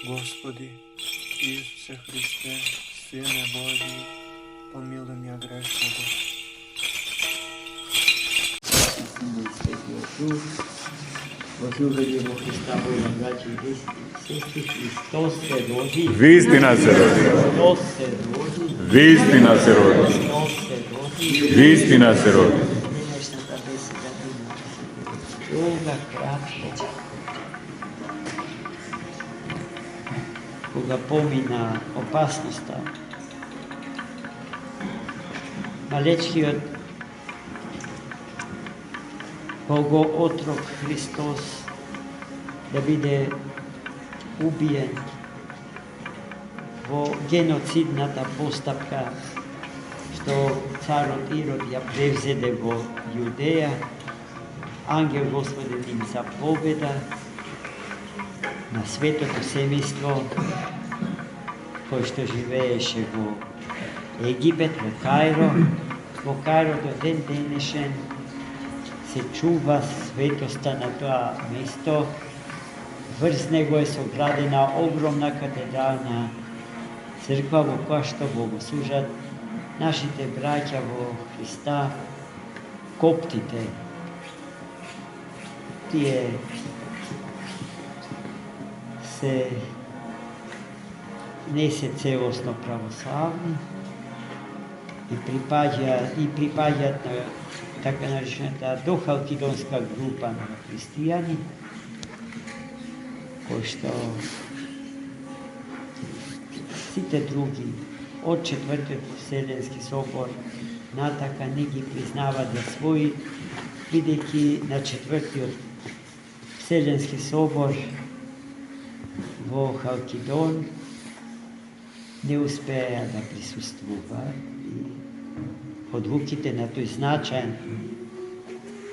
Господи, Исусе Христе, Сине Божи, помилуй меня грешного. Возлюбени во Христа Бога, браќи и сестри, Христос се роди. Вистина се роди. Христос се роди. Вистина се роди. Христос се роди. Вистина се роди. Денешната беседа има долга, кратка. Кога помина опасноста, малечкиот Богоотрок Христос да биде убиен во геноцидната постапка што царот Ирод ја превзеде во Јудеја, ангел Господен им заповеда на светото семејство кој што живееше во Египет, во Кајро до ден денешен се чува светоста на тоа место. Врз него е соградена огромна катедрална црква во која што богослужат нашите браќа во Христа, коптите. Тие не се целосно православни и припаѓаат на така наречената дохалкидонска група на христијани, кои што сите други од Четвртиот Вселенски собор натака не ги признаваат за своји, бидејќи на Четвртиот Вселенски собор во Халкидон не успеа да присуствуваат и одлуките на тој значаен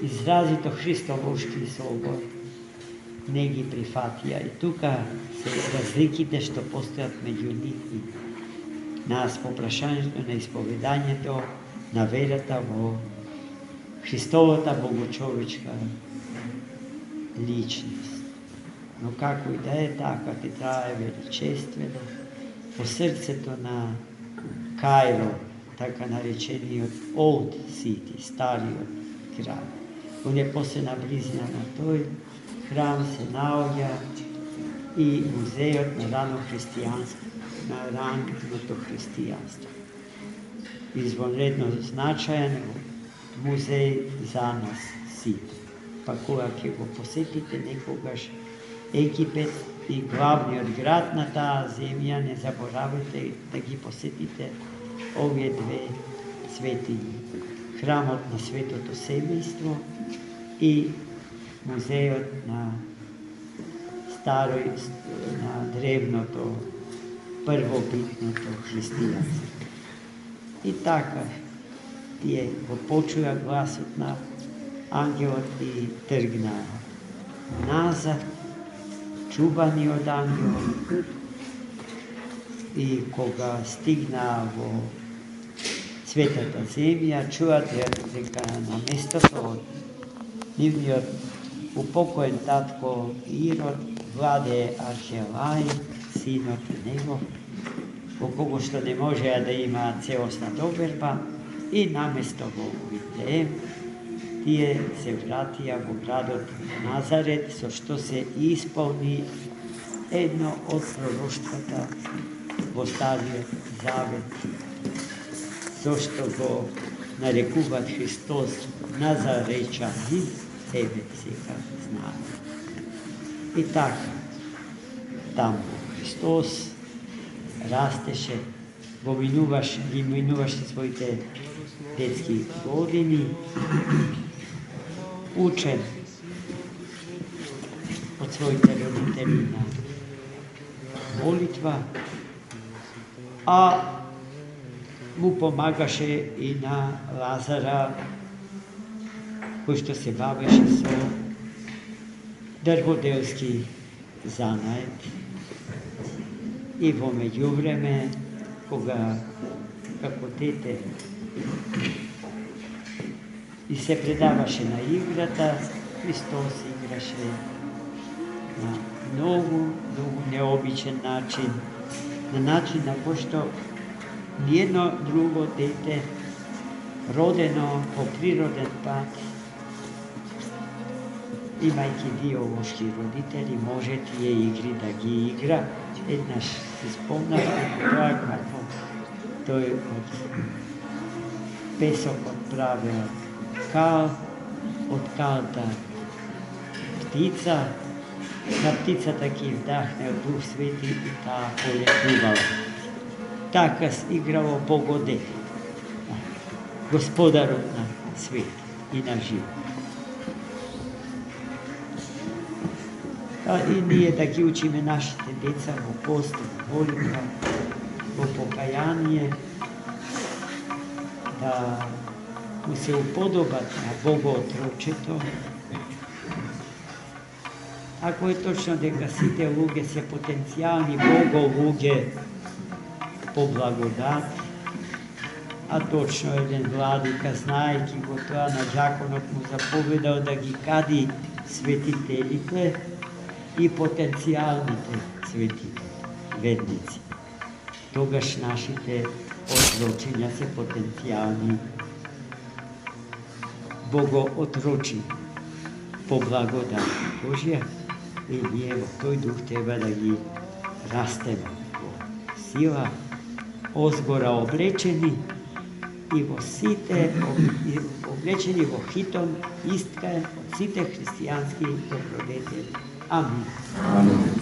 изразито христолошки собор не ги прифатија. И тука се разликите што постојат меѓу нив и нас по прашањето на исповедањето на верата во Христовата богочовечка личност. Но како и да е, таа катедрала е величествена по срцето на Кајро, така наречениот Old City, стариот град. Во непосредна близина на тој храм се наоѓа и музеот на раното христијанство. Извонредно значаен музеј за нас сите. Па кога ќе го посетите некогаш Египет и главниот град на таа земја, не заборавајте да ги посетите овие две светињи. Храмот на Светото Семејство и музеот на древното, првобитното христијанство. И така, тие го почуја гласот на ангелот и тргнаа назад, чувани од ангелот. И кога стигнаа во Светата земја, чуат дека на местото од нивниот упокоен татко Ирод владее Архелај, синот негов, во кого што не можеа да имаат целосна доверба, и наместо во Вифлеем, тие се вратија во градот Назарет, со што се исполни едно од пророштвата во Стариот Завет, зашто го нарекуваат Христос Назаречанин, тебе сега знаат. И така, таму Христос растеше, ги минуваше своите детски години, учен од своите родители на молитва, а му помагаше и на Лазара, кој што се бавеше со дрводелски занает. И во меѓувреме, кога како дете и се предаваше на играта, Христос играше на многу необичен начин, на начин на кој што ниедно друго дете родено по природен пат, имајќи биолошки родители, може тие игри да ги игра. Еднаш се спомнав тоа како тој од песокот правил кал, од калта птица, на птицата ќе вдахне од Дух Свети и таа полетувала. Така играло Богодете, Господарот на свет и на живот. И ние да ги учиме нашите деца во пост, во молитва, во покаяние, да му се уподобат на Богоотрочето. Ако е точно дека сите луѓе се потенцијални боголуѓе по благодат, а точно еден владика, знаејќи го тоа, на џаконот му заповедал да ги кади светителите и потенцијалните светители, ведници. Тогаш нашите отрочиња се потенцијални богоотрочи по благодат Божја, и ние во тој дух треба да ги растеме во сила, озгора облечени и во сите облечени во хитон истка од сите христијански добродетели. Амин.